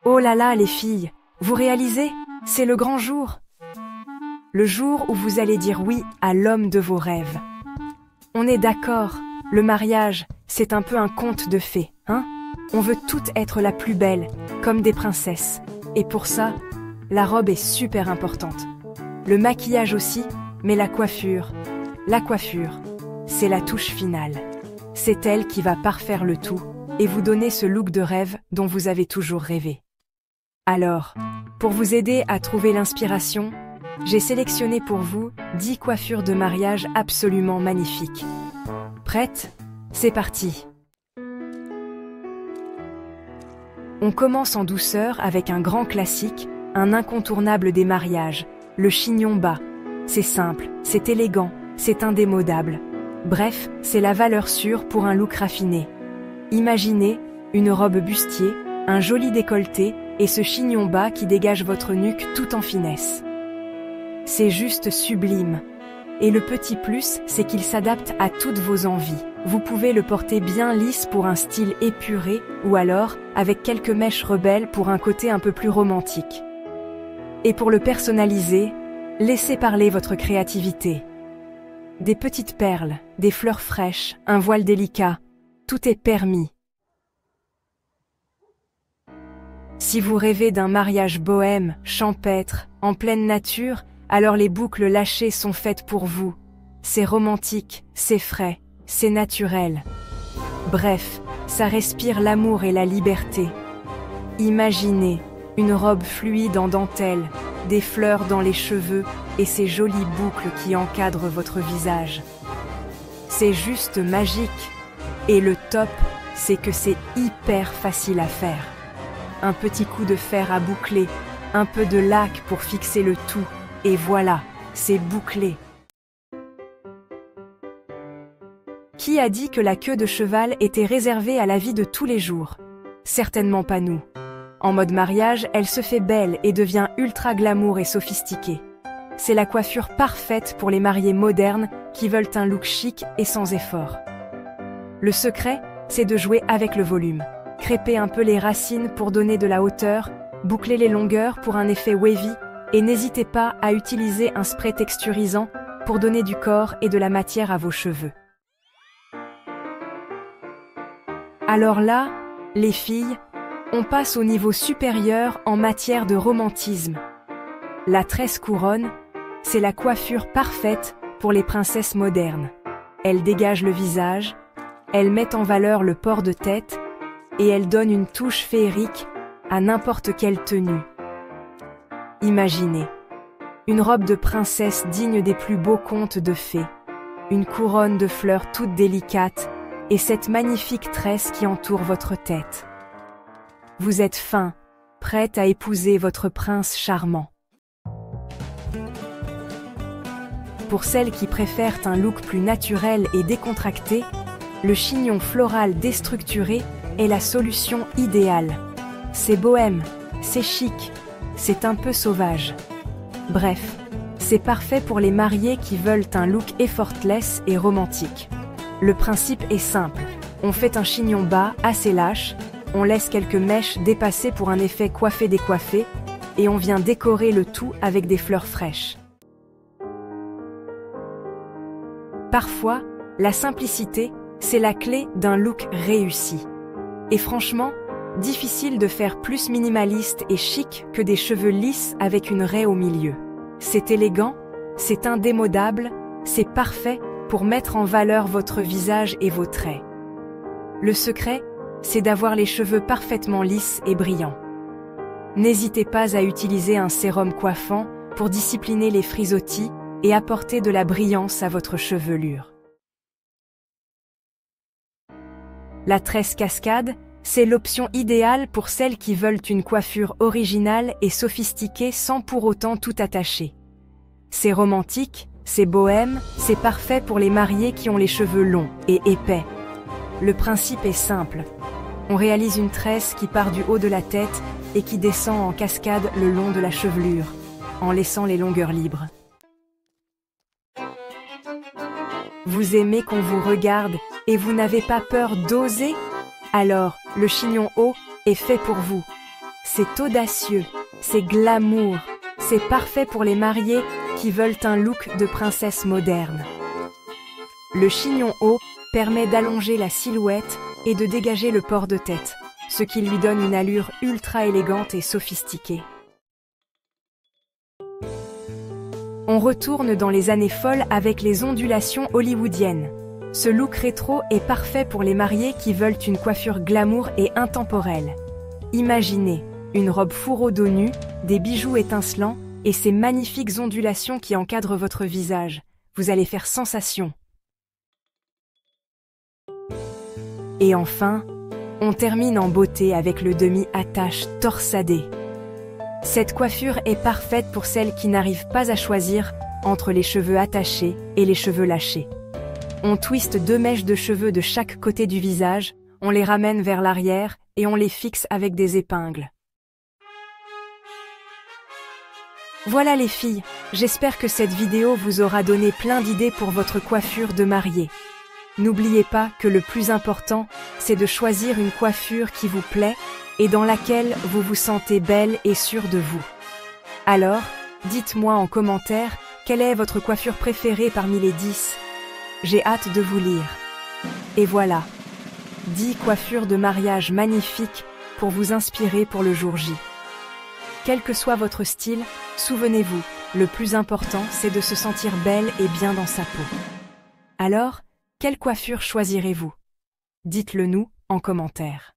Oh là là, les filles, vous réalisez? C'est le grand jour. Le jour où vous allez dire oui à l'homme de vos rêves. On est d'accord, le mariage, c'est un peu un conte de fées, hein? On veut toutes être la plus belle, comme des princesses. Et pour ça, la robe est super importante. Le maquillage aussi, mais la coiffure, c'est la touche finale. C'est elle qui va parfaire le tout et vous donner ce look de rêve dont vous avez toujours rêvé. Alors, pour vous aider à trouver l'inspiration, j'ai sélectionné pour vous 10 coiffures de mariage absolument magnifiques. Prête? C'est parti! On commence en douceur avec un grand classique, un incontournable des mariages, le chignon bas. C'est simple, c'est élégant, c'est indémodable. Bref, c'est la valeur sûre pour un look raffiné. Imaginez une robe bustier, un joli décolleté et ce chignon bas qui dégage votre nuque tout en finesse. C'est juste sublime. Et le petit plus, c'est qu'il s'adapte à toutes vos envies. Vous pouvez le porter bien lisse pour un style épuré ou alors avec quelques mèches rebelles pour un côté un peu plus romantique. Et pour le personnaliser, laissez parler votre créativité. Des petites perles, des fleurs fraîches, un voile délicat, tout est permis. Si vous rêvez d'un mariage bohème, champêtre, en pleine nature, alors les boucles lâchées sont faites pour vous. C'est romantique, c'est frais, c'est naturel. Bref, ça respire l'amour et la liberté. Imaginez une robe fluide en dentelle, des fleurs dans les cheveux et ces jolies boucles qui encadrent votre visage. C'est juste magique. Et le top, c'est que c'est hyper facile à faire. Un petit coup de fer à boucler, un peu de lac pour fixer le tout, et voilà, c'est bouclé. Qui a dit que la queue de cheval était réservée à la vie de tous les jours? Certainement pas nous. En mode mariage, elle se fait belle et devient ultra glamour et sophistiquée. C'est la coiffure parfaite pour les mariés modernes qui veulent un look chic et sans effort. Le secret, c'est de jouer avec le volume. Crêper un peu les racines pour donner de la hauteur, boucler les longueurs pour un effet wavy, et n'hésitez pas à utiliser un spray texturisant pour donner du corps et de la matière à vos cheveux. Alors là, les filles, on passe au niveau supérieur en matière de romantisme. La tresse couronne, c'est la coiffure parfaite pour les princesses modernes. Elle dégage le visage, elle met en valeur le port de tête et elle donne une touche féerique à n'importe quelle tenue. Imaginez, une robe de princesse digne des plus beaux contes de fées, une couronne de fleurs toute délicate et cette magnifique tresse qui entoure votre tête. Vous êtes fin, prête à épouser votre prince charmant. Pour celles qui préfèrent un look plus naturel et décontracté, le chignon floral déstructuré est la solution idéale. C'est bohème, c'est chic, c'est un peu sauvage. Bref, c'est parfait pour les mariés qui veulent un look effortless et romantique. Le principe est simple, on fait un chignon bas assez lâche, on laisse quelques mèches dépasser pour un effet coiffé-décoiffé, et on vient décorer le tout avec des fleurs fraîches. Parfois, la simplicité, c'est la clé d'un look réussi. Et franchement, difficile de faire plus minimaliste et chic que des cheveux lisses avec une raie au milieu. C'est élégant, c'est indémodable, c'est parfait pour mettre en valeur votre visage et vos traits. Le secret, c'est d'avoir les cheveux parfaitement lisses et brillants. N'hésitez pas à utiliser un sérum coiffant pour discipliner les frisottis et apporter de la brillance à votre chevelure. La tresse cascade, c'est l'option idéale pour celles qui veulent une coiffure originale et sophistiquée sans pour autant tout attacher. C'est romantique, c'est bohème, c'est parfait pour les mariés qui ont les cheveux longs et épais. Le principe est simple. On réalise une tresse qui part du haut de la tête et qui descend en cascade le long de la chevelure, en laissant les longueurs libres. Vous aimez qu'on vous regarde et vous n'avez pas peur d'oser? Alors, le chignon haut, est fait pour vous. C'est audacieux, c'est glamour, c'est parfait pour les mariés qui veulent un look de princesse moderne. Le chignon haut permet d'allonger la silhouette et de dégager le port de tête, ce qui lui donne une allure ultra élégante et sophistiquée. On retourne dans les années folles avec les ondulations hollywoodiennes. Ce look rétro est parfait pour les mariés qui veulent une coiffure glamour et intemporelle. Imaginez une robe fourreau dos nu, des bijoux étincelants et ces magnifiques ondulations qui encadrent votre visage. Vous allez faire sensation. Et enfin, on termine en beauté avec le demi-attache torsadé. Cette coiffure est parfaite pour celles qui n'arrivent pas à choisir entre les cheveux attachés et les cheveux lâchés. On twiste 2 mèches de cheveux de chaque côté du visage, on les ramène vers l'arrière et on les fixe avec des épingles. Voilà les filles, j'espère que cette vidéo vous aura donné plein d'idées pour votre coiffure de mariée. N'oubliez pas que le plus important, c'est de choisir une coiffure qui vous plaît et dans laquelle vous vous sentez belle et sûre de vous. Alors, dites-moi en commentaire quelle est votre coiffure préférée parmi les 10. J'ai hâte de vous lire. Et voilà, 10 coiffures de mariage magnifiques pour vous inspirer pour le jour J. Quel que soit votre style, souvenez-vous, le plus important, c'est de se sentir belle et bien dans sa peau. Alors, quelle coiffure choisirez-vous? Dites-le nous en commentaire.